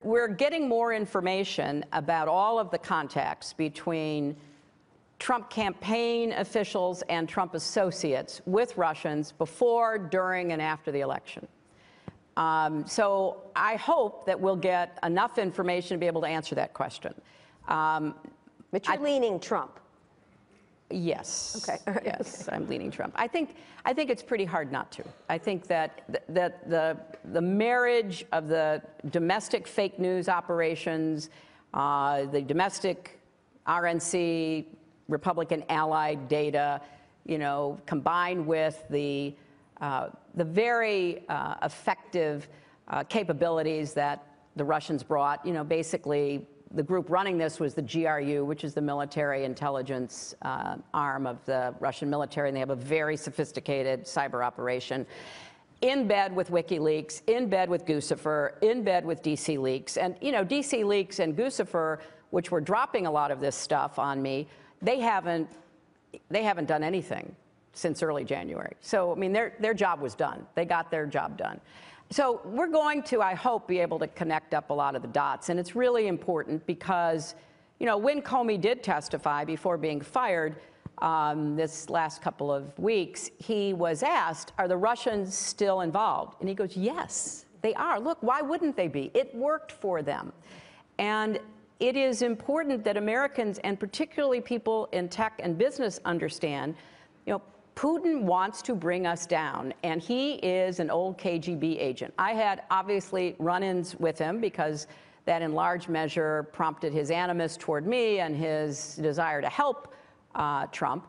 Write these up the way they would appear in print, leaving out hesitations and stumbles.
we're getting more information about all of the contacts between Trump campaign officials and Trump associates with Russians before, during, and after the election. So I hope that we'll get enough information to be able to answer that question. But you're leaning Trump. Yes. Okay. All right. Yes, I'm leaning Trump. I think it's pretty hard not to. I think that the marriage of the domestic fake news operations, the domestic RNC, Republican allied data, combined with the very effective capabilities that the Russians brought, basically. The group running this was the GRU, which is the military intelligence arm of the Russian military, and they have a very sophisticated cyber operation in bed with WikiLeaks, in bed with Guccifer, in bed with DC Leaks. And, DC Leaks and Guccifer, which were dropping a lot of this stuff on me, they haven't done anything since early January. So, I mean, their job was done. They got their job done. So we're going to, I hope, be able to connect up a lot of the dots. And it's really important because, when Comey did testify before being fired this last couple of weeks, he was asked, are the Russians still involved? And he goes, yes, they are. Look, why wouldn't they be? It worked for them. And it is important that Americans, and particularly people in tech and business, understand, Putin wants to bring us down, and he is an old KGB agent. I had obviously run-ins with him because that in large measure prompted his animus toward me and his desire to help Trump.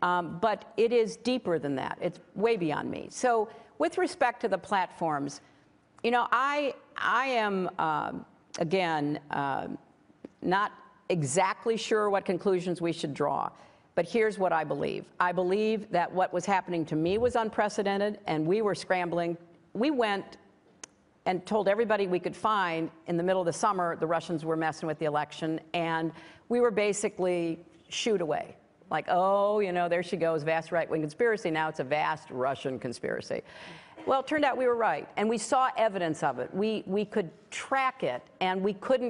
But it is deeper than that. It's way beyond me. So with respect to the platforms, I am, again, not exactly sure what conclusions we should draw. But here's what I believe. I believe that what was happening to me was unprecedented, and we were scrambling. We went and told everybody we could find in the middle of the summer the Russians were messing with the election, and we were basically shooed away. Like, oh, there she goes, vast right-wing conspiracy. Now it's a vast Russian conspiracy. Well, it turned out we were right, and we saw evidence of it. We could track it, and we could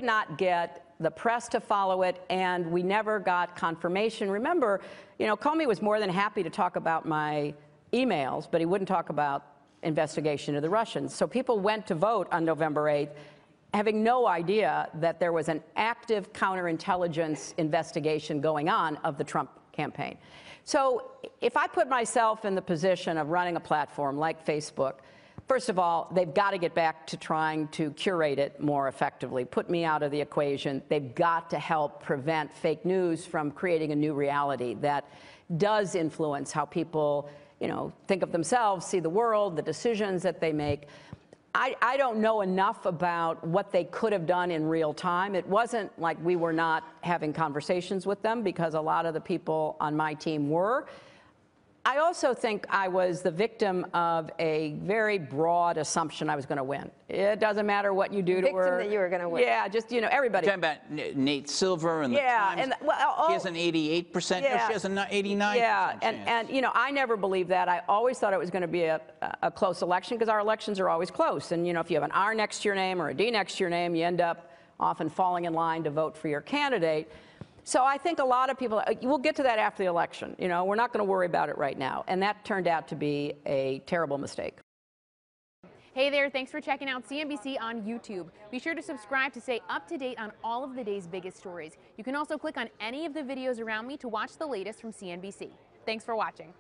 not get the press to follow it, and we never got confirmation. Remember, Comey was more than happy to talk about my emails, but he wouldn't talk about investigation of the Russians. So people went to vote on November 8th having no idea that there was an active counterintelligence investigation going on of the Trump campaign. So if I put myself in the position of running a platform like Facebook, first of all, they've got to get back to trying to curate it more effectively, put me out of the equation. They've got to help prevent fake news from creating a new reality that does influence how people, think of themselves, see the world, the decisions that they make. I don't know enough about what they could have done in real time. It wasn't like we were not having conversations with them, because a lot of the people on my team were. I also think I was the victim of a very broad assumption I was going to win. It doesn't matter what you do to her. Victim that you were going to win. Yeah, just, everybody. You're talking about Nate Silver and the Times. She has an 88%. Yeah. No, she has an 89%. Yeah, chance. and I never believed that. I always thought it was going to be a close election, because our elections are always close. And, if you have an R next to your name or a D next to your name, you end up often falling in line to vote for your candidate. So I think a lot of people, we'll get to that after the election. We're not going to worry about it right now. And that turned out to be a terrible mistake. Hey there, thanks for checking out CNBC on YouTube. Be sure to subscribe to stay up to date on all of the day's biggest stories. You can also click on any of the videos around me to watch the latest from CNBC. Thanks for watching.